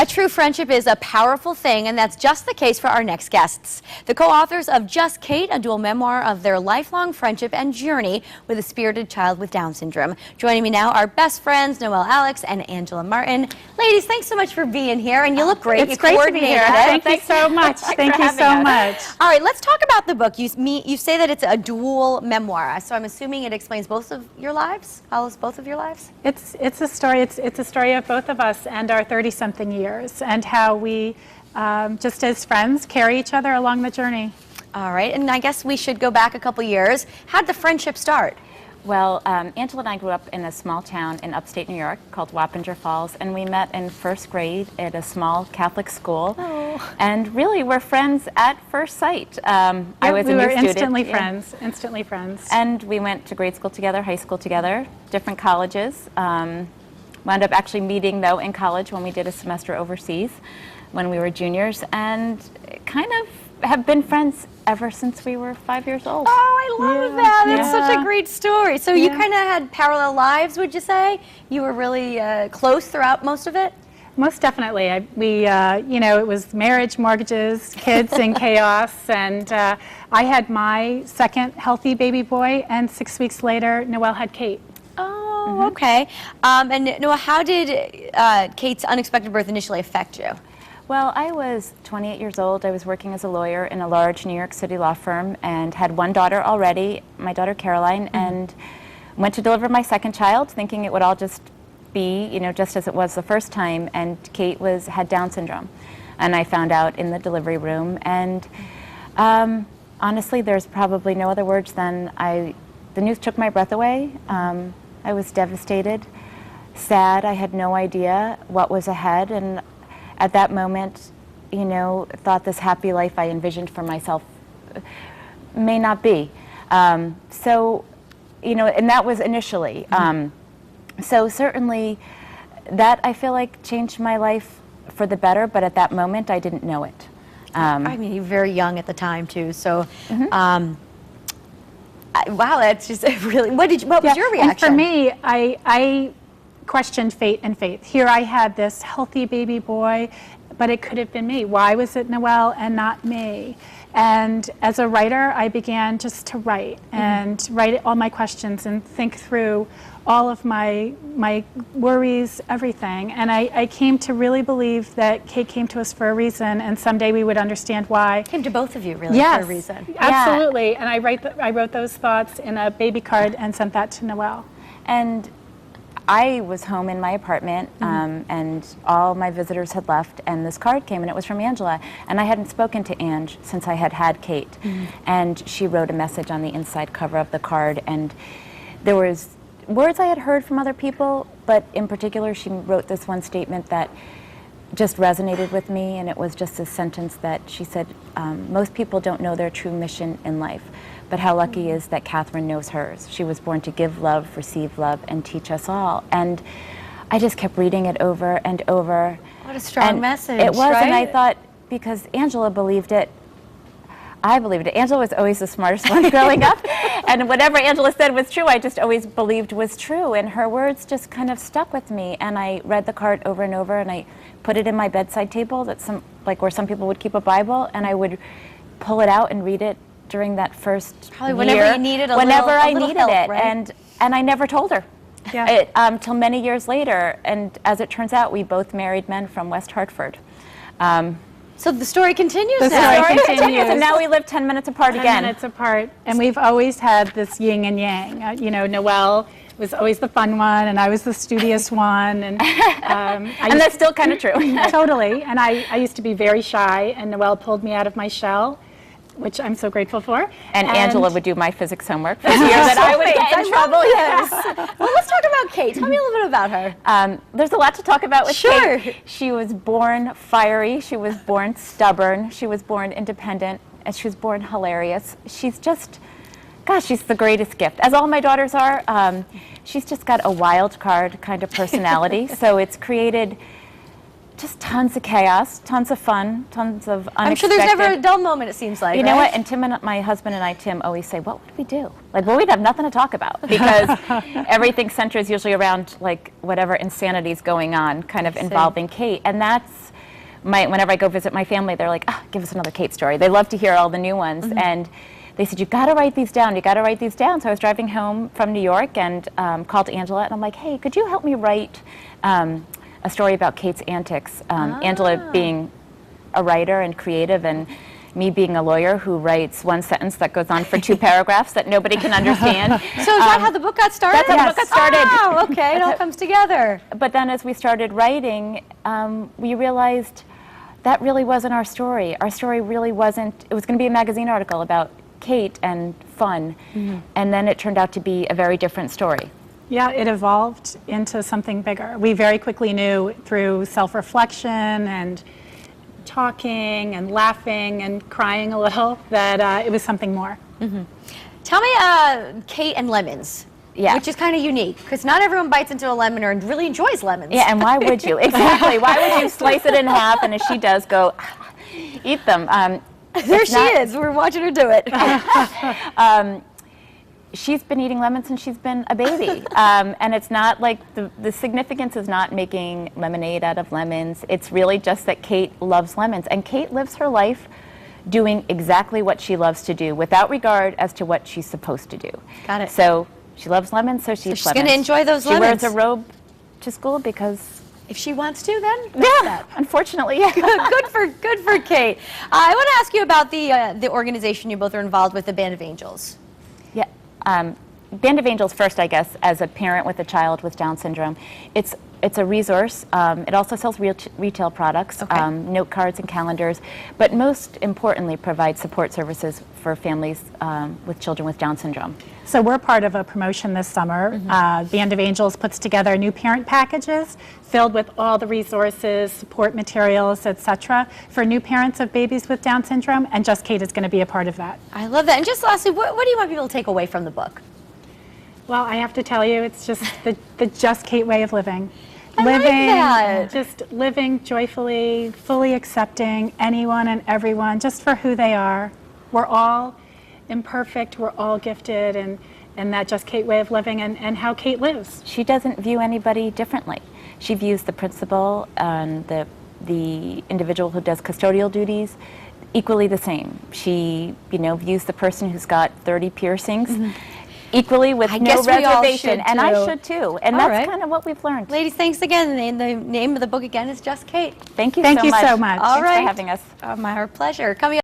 A true friendship is a powerful thing, and that's just the case for our next guests. The co-authors of Just Cate, a dual memoir of their lifelong friendship and journey with a spirited child with Down syndrome. Joining me now are best friends Noelle, Alix, and Angela Martin. Ladies, thanks so much for being here, and you look great. It's great to be here. Thank you so much. Thank you so much. All right, let's talk about the book. You say that it's a dual memoir, so I'm assuming it explains both of your lives, follows both of your lives? It's a story. It's a story of both of us and our 30-something years, and how we, just as friends, carry each other along the journey. All right, and I guess we should go back a couple years. How did the friendship start? Well, Angela and I grew up in a small town in upstate New York called Wappinger Falls, and we met in first grade at a small Catholic school. Oh. And really, we're friends at first sight. I was we a new were student. instantly friends. And we went to grade school together, high school together, different colleges. Wound up actually meeting, though, in college when we did a semester overseas when we were juniors, and kind of have been friends ever since we were 5 years old. Oh, I love that. That's such a great story. So you kind of had parallel lives, would you say? You were really close throughout most of it? Most definitely. It was marriage, mortgages, kids, and chaos. And I had my second healthy baby boy, and 6 weeks later, Noelle had Cate. Oh, okay. And Noelle, how did Cate's unexpected birth initially affect you? Well, I was 28 years old. I was working as a lawyer in a large New York City law firm and had one daughter already, my daughter Caroline, and went to deliver my second child thinking it would all just be, just as it was the first time, and Cate had Down syndrome. And I found out in the delivery room, and honestly, there's probably no other words than the news took my breath away. I was devastated, sad. I had no idea what was ahead, and at that moment, thought this happy life I envisioned for myself may not be. And that was initially. So certainly that I feel like changed my life for the better, but at that moment I didn't know it. I mean, you were very young at the time too, so wow, that's just really, what was your reaction? And for me, I questioned fate and faith. Here I had this healthy baby boy, but it could have been me. Why was it Noelle and not me? And as a writer, I began just to write and write all my questions and think through all of my worries, everything. And I came to really believe that Cate came to us for a reason, and someday we would understand why. Came to both of you, really, for a reason. Absolutely. Yeah. And I wrote those thoughts in a baby card and sent that to Noelle. And I was home in my apartment, and all my visitors had left, and this card came, and it was from Angela. And I hadn't spoken to Ange since I had Cate. And she wrote a message on the inside cover of the card, and there was words I had heard from other people, but in particular, she wrote this one statement that just resonated with me, and it was just a sentence that she said, most people don't know their true mission in life. But how lucky is that Catherine knows hers. She was born to give love, receive love, and teach us all. And I just kept reading it over and over. What a strong message, it was, right? and I thought, because Angela believed it, I believed it. Angela was always the smartest one growing up, and whatever Angela said was true, I just always believed was true, and her words just kind of stuck with me. And I read the card over and over, and I put it in my bedside table, where some people would keep a Bible, and I would pull it out and read it during that first Probably whenever year, you needed whenever I little needed help, it, right? and I never told her. Till many years later, and as it turns out, we both married men from West Hartford. So the story continues. The story continues. And now we live 10 minutes apart again. 10 minutes apart, and we've always had this yin and yang. Noelle was always the fun one, and I was the studious one, and and that's still kind of true. Totally. And I used to be very shy, and Noelle pulled me out of my shell, which I'm so grateful for. And Angela would do my physics homework for the year that I would get in trouble. Yes. Well, let's talk about Cate. Tell me a little bit about her. There's a lot to talk about with Cate. She was born fiery. She was born stubborn. She was born independent. And she was born hilarious. She's just, gosh, she's the greatest gift. As all my daughters are, she's just got a wild card kind of personality. So it's created just tons of chaos, tons of fun, tons of unexpected. I'm sure there's never a dull moment, it seems like. You know what? And Tim and my husband and I, Tim, always say, what would we do? Like, well, we'd have nothing to talk about because everything centers usually around like whatever insanity's going on, kind of involving Cate. And that's whenever I go visit my family, they're like, give us another Cate story. They love to hear all the new ones. And they said, you got to write these down. You got to write these down. So I was driving home from New York and called Angela, and I'm like, hey, could you help me write a story about Cate's antics? Angela being a writer and creative, and me being a lawyer who writes one sentence that goes on for 2 paragraphs that nobody can understand. So is that how the book got started? That's how the book got started. Oh, okay. It all comes together. But then as we started writing, we realized that really wasn't our story. Our story really wasn't, it was going to be a magazine article about Cate and fun. And then it turned out to be a very different story. Yeah, it evolved into something bigger. We very quickly knew through self-reflection and talking and laughing and crying a little that it was something more. Tell me Cate and lemons. Yeah. Which is kind of unique, because not everyone bites into a lemon or really enjoys lemons. Yeah, and why would you? Exactly. Why would you slice it in half and as she does go, eat them? There she is. We're watching her do it. She's been eating lemons since she's been a baby. And it's not like, the significance is not making lemonade out of lemons. It's really just that Cate loves lemons. And Cate lives her life doing exactly what she loves to do, without regard as to what she's supposed to do. Got it. So she loves lemons, so she eats she's lemons. going to enjoy those lemons. She wears a robe to school because... If she wants to, then? Yeah, unfortunately, yeah. Good for Cate. I want to ask you about the organization you both are involved with, the Band of Angels. Yeah, Band of Angels first, I guess, as a parent with a child with Down syndrome. It's a resource. It also sells retail products, note cards and calendars, but most importantly provides support services for families with children with Down syndrome. So we're part of a promotion this summer. Band of Angels puts together new parent packages filled with all the resources, support materials, etc. for new parents of babies with Down syndrome, and Just Cate is going to be a part of that. I love that. And just lastly, what do you want people to take away from the book? Well, I have to tell you, it's just the Just Cate way of living. I like that. Just living joyfully, fully accepting anyone and everyone just for who they are. We're all imperfect, we're all gifted, and that Just Cate way of living and how Cate lives. She doesn't view anybody differently. She views the principal and the individual who does custodial duties equally the same. She, views the person who's got 30 piercings equally with no reservation, and I should too. And that's kind of what we've learned. Ladies, thanks again. The name of the book again is Just Cate. Thank you Thank so you much. so much. All right. Thanks for having us. My pleasure. Coming up